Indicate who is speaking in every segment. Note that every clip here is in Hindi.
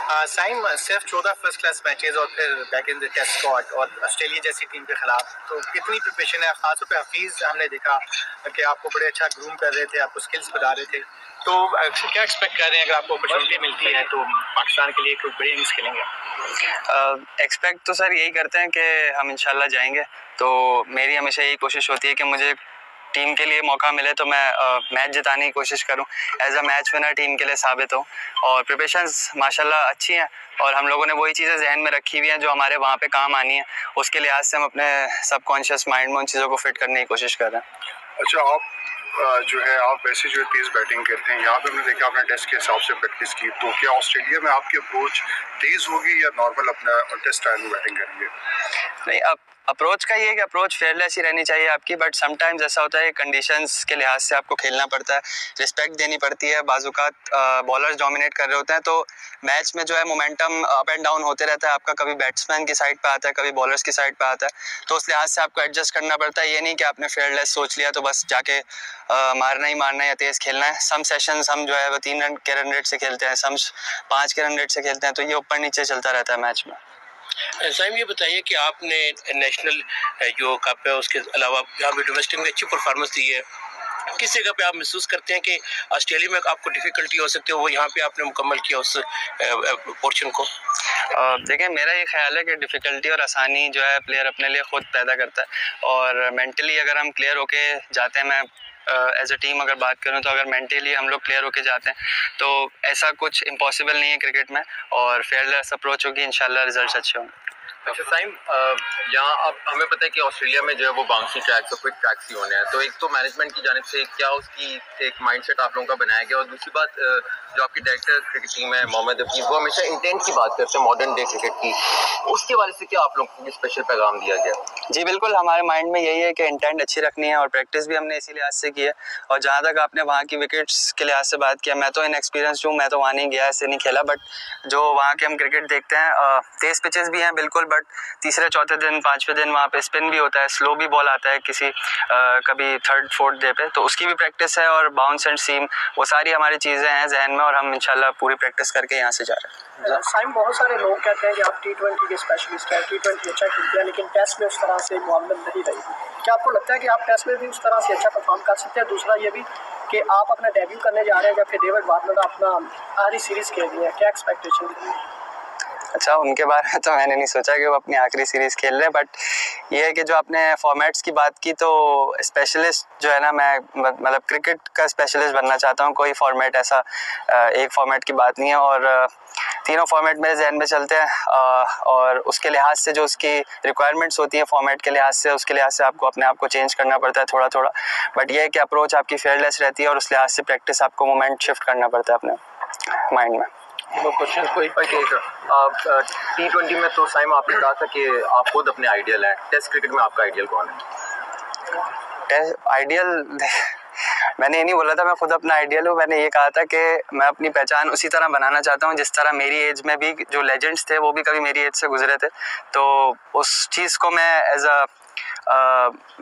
Speaker 1: साइम सिर्फ 14 फर्स्ट क्लास मैचेस और फिर back in the test squad और ऑस्ट्रेलिया जैसी टीम के खिलाफ, तो कितनी प्रिपरेशन है? खासतौर पे हफीज़, हमने देखा कि आपको बड़े अच्छा ग्रूम कर रहे थे, आपको स्किल्स बता रहे थे, तो क्या एक्सपेक्ट कर रहे हैं अगर आपको अपॉर्चुनिटी मिलती है तो पाकिस्तान के लिए कोई बड़ी इनिंग्स खेलेंगे?
Speaker 2: एक्सपेक्ट तो सर यही करते हैं कि हम इंशाल्लाह जाएंगे। तो मेरी हमेशा यही कोशिश होती है कि मुझे टीम के लिए मौका मिले तो मैं मैच जिताने की कोशिश करूं, as a match winner team के लिए साबित हो। और प्रिपरेशंस माशाल्लाह अच्छी हैं और हम लोगों ने वही चीज़ें जहन में रखी हुई हैं जो हमारे वहाँ पे काम आनी है। उसके लिहाज से हम अपने सबकॉन्शियस माइंड में उन चीज़ों को फिट करने की कोशिश कर रहे हैं।
Speaker 3: अच्छा, आप जो है आप वैसे जो तेज़ बैटिंग करते हैं, यहाँ पे हमने देखा आपने टेस्ट के हिसाब से प्रैक्टिस की, तो क्या ऑस्ट्रेलिया में आपकी अप्रोच तेज़ होगी या नॉर्मल अपना टेस्ट स्टाइल में बैटिंग करेंगे?
Speaker 2: नहीं, अब अप्रोच का ये है कि अप्रोच फेयरलेस ही रहनी चाहिए आपकी, बट समटाइम्स ऐसा होता है कंडीशंस के लिहाज से आपको खेलना पड़ता है, रिस्पेक्ट देनी पड़ती है। बाज़-औक़ात बॉलर्स डोमिनेट कर रहे होते हैं तो मैच में जो है मोमेंटम अप एंड डाउन होते रहता है, आपका कभी बैट्समैन की साइड पे आता है, कभी बॉलर्स की साइड पे आता है, तो उस लिहाज से आपको एडजस्ट करना पड़ता है। ये नहीं कि आपने फेयरलेस सोच लिया तो बस जाके मारना ही मारना है या तेज़ खेलना है। सम सेशंस हम जो है वो 3 रन के रन रेट से खेलते हैं, सम 5 के रन रेट से खेलते हैं, तो ये ऊपर नीचे चलता रहता है मैच में।
Speaker 4: साइम, ये बताइए कि आपने नेशनल जो कप है उसके अलावा यहाँ पे डोमेस्टिक में अच्छी परफॉर्मेंस दी है, किस जगह पे आप महसूस करते हैं कि ऑस्ट्रेलिया में आपको डिफ़िकल्टी हो सकती है, वो यहाँ पे आपने मुकम्मल किया उस पोर्शन को?
Speaker 2: देखिए, मेरा ये ख्याल है कि डिफ़िकल्टी और आसानी जो है प्लेयर अपने लिए ख़ुद पैदा करता है। और मेंटली अगर हम क्लियर होके जाते हैं, मैं एज अ टीम अगर बात करूं तो अगर मेंटली हम लोग क्लियर होके जाते हैं तो ऐसा कुछ इम्पॉसिबल नहीं है क्रिकेट में, और फेयरलेस अप्रोच होगी, इंशाल्लाह रिजल्ट्स अच्छे होंगे।
Speaker 5: अच्छा साइम, यहाँ अब हमें पता है कि ऑस्ट्रेलिया में जो है वो बाउंसी ट्रैक्स और क्विक ट्रैक्स ही होने हैं, तो एक तो मैनेजमेंट की जानिब से क्या उसकी एक माइंडसेट आप लोगों का बनाया गया, और दूसरी बात जो आपकी डायरेक्टर क्रिकेट टीम है मोहम्मद हफीज़, वो हमेशा इंटेंट की बात करते हैं मॉडर्न डे क्रिकेट की, उसके बारे से क्या आप लोगों को स्पेशल पैगाम दिया गया?
Speaker 2: जी बिल्कुल, हमारे माइंड में यही है कि इंटेंट अच्छी रखनी है और प्रैक्टिस भी हमने इसी लिहाज से की है। और जहाँ तक आपने वहाँ की विकेट्स के लिहाज से बात किया, मैं तो इनएक्सपीरियंस हूँ, मैं तो वहाँ नहीं गया, ऐसे नहीं खेला, बट जो वहाँ के हम क्रिकेट देखते हैं, तेज़ पिचेस भी हैं बिल्कुल, बट तीसरे चौथे दिन पाँचवें दिन वहाँ पे स्पिन भी होता है, स्लो भी बॉल आता है किसी कभी थर्ड फोर्थ डे पे, तो उसकी भी प्रैक्टिस है, और बाउंस एंड सीम, वो सारी हमारी चीज़ें हैं जहन में, और हम इंशाल्लाह पूरी प्रैक्टिस करके यहाँ से जा रहे हैं।
Speaker 6: साइम, बहुत सारे लोग कहते हैं कि आप T20 के स्पेशलिस्ट हैं, T20 अच्छा खेलते हैं, लेकिन टेस्ट में उस तरह से मुआवनत नहीं रही। क्या आपको लगता है कि आप टेस्ट में भी उस तरह से अच्छा परफॉर्म कर सकते हैं? दूसरा ये भी कि आप अपना डेब्यू करने जा रहे हैं जबकि डेविड वार्नर अपना आखिरी सीरीज़ खेल रही है, क्या एक्सपेक्टेशन है?
Speaker 2: अच्छा, उनके बारे में तो मैंने नहीं सोचा कि वो अपनी आखिरी सीरीज़ खेल रहे हैं, बट ये है कि जो आपने फॉर्मेट्स की बात की, तो स्पेशलिस्ट जो है ना, मैं मतलब क्रिकेट का स्पेशलिस्ट बनना चाहता हूँ। कोई फॉर्मेट ऐसा एक फॉर्मेट की बात नहीं है, और तीनों फॉर्मेट मेरे जहन में चलते हैं, और उसके लिहाज से जो उसकी रिक्वायरमेंट्स होती हैं फॉर्मेट के लिहाज से, उसके लिहाज से आपको अपने आप को चेंज करना पड़ता है थोड़ा थोड़ा, बट ये है कि अप्रोच आपकी फेयरलेस रहती है, और उस लिहाज से प्रैक्टिस आपको मोमेंट शिफ्ट करना पड़ता है अपने माइंड में।
Speaker 5: T20 में तो साइम आपने कहा था कि आप खुद अपने आइडियल हैं, टेस्ट क्रिकेट में आपका आइडियल कौन है?
Speaker 2: टेस्ट आइडियल मैंने ये नहीं बोला था मैं खुद अपना आइडियल हूँ, मैंने ये कहा था कि मैं अपनी पहचान उसी तरह बनाना चाहता हूँ जिस तरह मेरी एज में भी जो लेजेंड्स थे वो भी कभी मेरी एज से गुजरे थे, तो उस चीज़ को मैं एज अ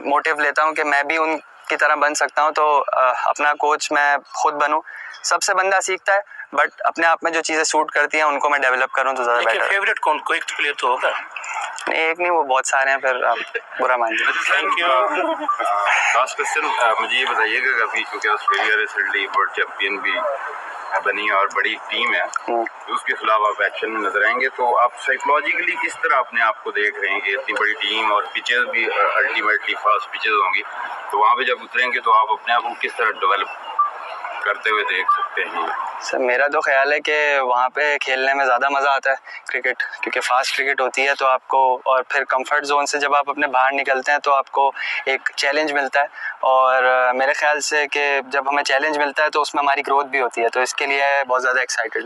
Speaker 2: मोटिव लेता हूँ कि मैं भी उनकी तरह बन सकता हूँ। तो अपना कोच मैं खुद बनूँ, सबसे बंदा सीखता है, बट अपने आप में जो चीज़ें सूट करती हैं उनको मैं डेवलप करूँ तो ज़्यादा बेटर।
Speaker 4: फेवरेट कौन, कोई प्लेयर तो होगा?
Speaker 2: नहीं, एक नहीं, वो बहुत सारे हैं, फिर आप बुरा मान लीजिए।
Speaker 4: Thank you.
Speaker 3: लास्ट क्वेश्चन, मुझे ये बताइएगा अभी क्योंकि ऑस्ट्रेलिया रिसेंटली वर्ल्ड चैंपियन भी बनी और बड़ी टीम है, तो उसके खिलाफ आप एक्शन में नजर आएंगे, तो आप साइकोलॉजिकली किस तरह अपने आप को देख रहे हैं कि इतनी बड़ी टीम और पिचेस भी अल्टीमेटली फास्ट पिचेस होंगी, तो वहाँ पे जब उतरेंगे तो आप अपने आप को किस तरह डेवलप करते हुए देख सकते हैं?
Speaker 2: सर, मेरा तो ख्याल है कि वहाँ पे खेलने में ज़्यादा मज़ा आता है क्रिकेट, क्योंकि फास्ट क्रिकेट होती है, तो आपको, और फिर कंफर्ट जोन से जब आप अपने बाहर निकलते हैं तो आपको एक चैलेंज मिलता है, और मेरे ख्याल से कि जब हमें चैलेंज मिलता है तो उसमें हमारी ग्रोथ भी होती है, तो इसके लिए बहुत ज़्यादा एक्साइटेड है।